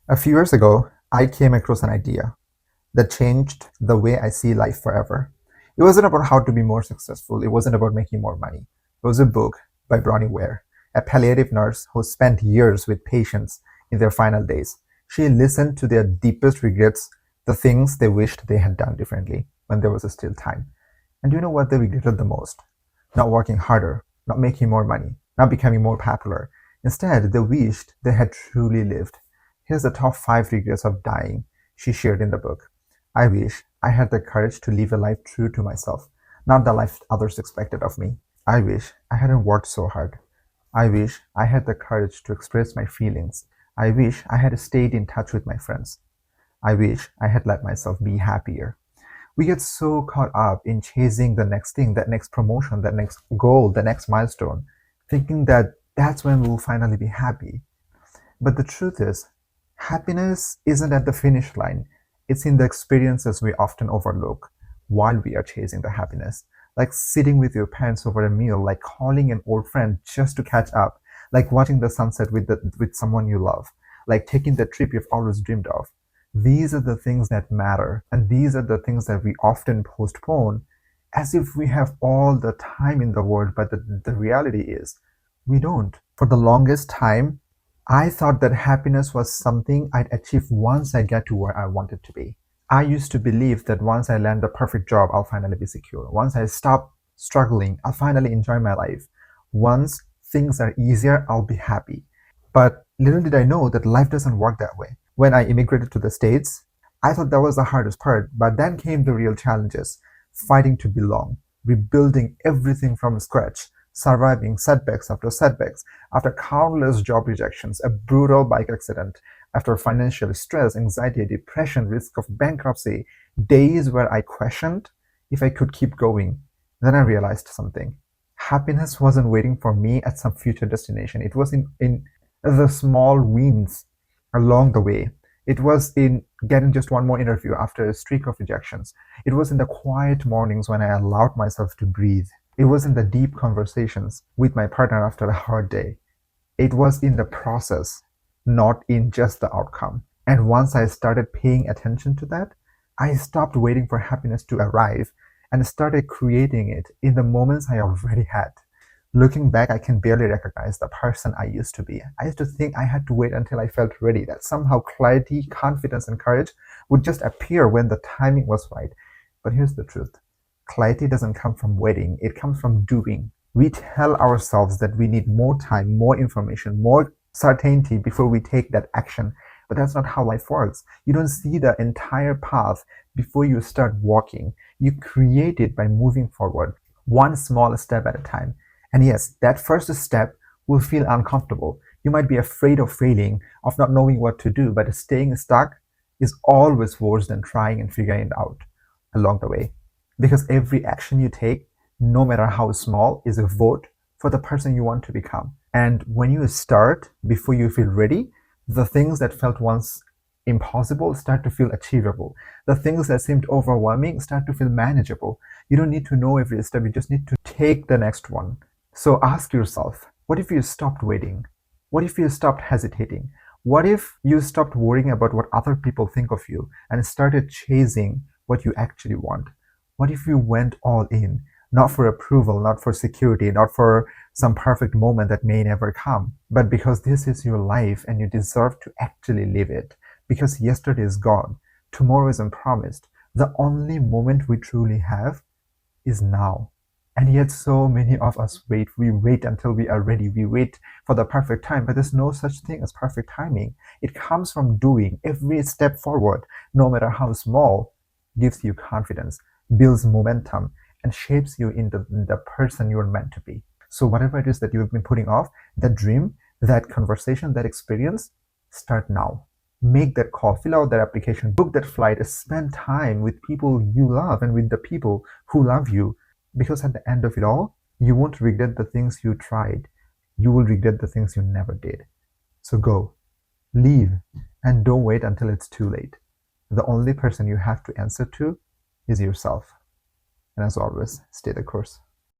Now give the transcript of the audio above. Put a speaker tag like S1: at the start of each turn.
S1: A few years ago, I came across an idea that changed the way I see life forever. It wasn't about how to be more successful, it wasn't about making more money. It was a book by Bronnie Ware, a palliative nurse who spent years with patients in their final days. She listened to their deepest regrets, the things they wished they had done differently when there was still time. And do you know what they regretted the most? Not working harder, not making more money, not becoming more popular. Instead, they wished they had truly lived. Here's the top 5 regrets of dying she shared in the book. I wish I had the courage to live a life true to myself, not the life others expected of me. I wish I hadn't worked so hard. I wish I had the courage to express my feelings. I wish I had stayed in touch with my friends. I wish I had let myself be happier. We get so caught up in chasing the next thing, that next promotion, that next goal, the next milestone, thinking that that's when we'll finally be happy. But the truth is, happiness isn't at the finish line. It's in the experiences we often overlook while we are chasing the happiness. Like sitting with your parents over a meal, like calling an old friend just to catch up, like watching the sunset with someone you love, like taking the trip you've always dreamed of. These are the things that matter, and these are the things that we often postpone as if we have all the time in the world, but the reality is we don't. For the longest time, I thought that happiness was something I'd achieve once I get to where I wanted to be. I used to believe that once I land the perfect job, I'll finally be secure. Once I stop struggling, I'll finally enjoy my life. Once things are easier, I'll be happy. But little did I know that life doesn't work that way. When I immigrated to the States, I thought that was the hardest part, but then came the real challenges: fighting to belong, rebuilding everything from scratch, surviving setbacks after setbacks, after countless job rejections, a brutal bike accident, after financial stress, anxiety, depression, risk of bankruptcy, days where I questioned if I could keep going. Then I realized something. Happiness wasn't waiting for me at some future destination. It was in the small wins along the way. It was in getting just one more interview after a streak of rejections. It was in the quiet mornings when I allowed myself to breathe. It was in the deep conversations with my partner after a hard day. It was in the process, not in just the outcome. And once I started paying attention to that, I stopped waiting for happiness to arrive and started creating it in the moments I already had. Looking back, I can barely recognize the person I used to be. I used to think I had to wait until I felt ready, that somehow clarity, confidence, and courage would just appear when the timing was right. But here's the truth: clarity doesn't come from waiting, it comes from doing. We tell ourselves that we need more time, more information, more certainty before we take that action. But that's not how life works. You don't see the entire path before you start walking. You create it by moving forward, one small step at a time. And yes, that first step will feel uncomfortable. You might be afraid of failing, of not knowing what to do, but staying stuck is always worse than trying and figuring it out along the way. Because every action you take, no matter how small, is a vote for the person you want to become. And when you start before you feel ready, the things that felt once impossible start to feel achievable. The things that seemed overwhelming start to feel manageable. You don't need to know every step, you just need to take the next one. So ask yourself, what if you stopped waiting? What if you stopped hesitating? What if you stopped worrying about what other people think of you and started chasing what you actually want? What if you went all in, not for approval, not for security, not for some perfect moment that may never come, but because this is your life and you deserve to actually live it? Because yesterday is gone, tomorrow isn't promised. The only moment we truly have is now. And yet so many of us wait. We wait until we are ready. We wait for the perfect time, but there's no such thing as perfect timing. It comes from doing. Every step forward, no matter how small, gives you confidence, builds momentum, and shapes you into the person you're meant to be. So whatever it is that you've been putting off, that dream, that conversation, that experience, start now. Make that call, fill out that application, book that flight, spend time with people you love and with the people who love you. Because at the end of it all, you won't regret the things you tried. You will regret the things you never did. So go, leave, and don't wait until it's too late. The only person you have to answer to is yourself. And as always, stay the course.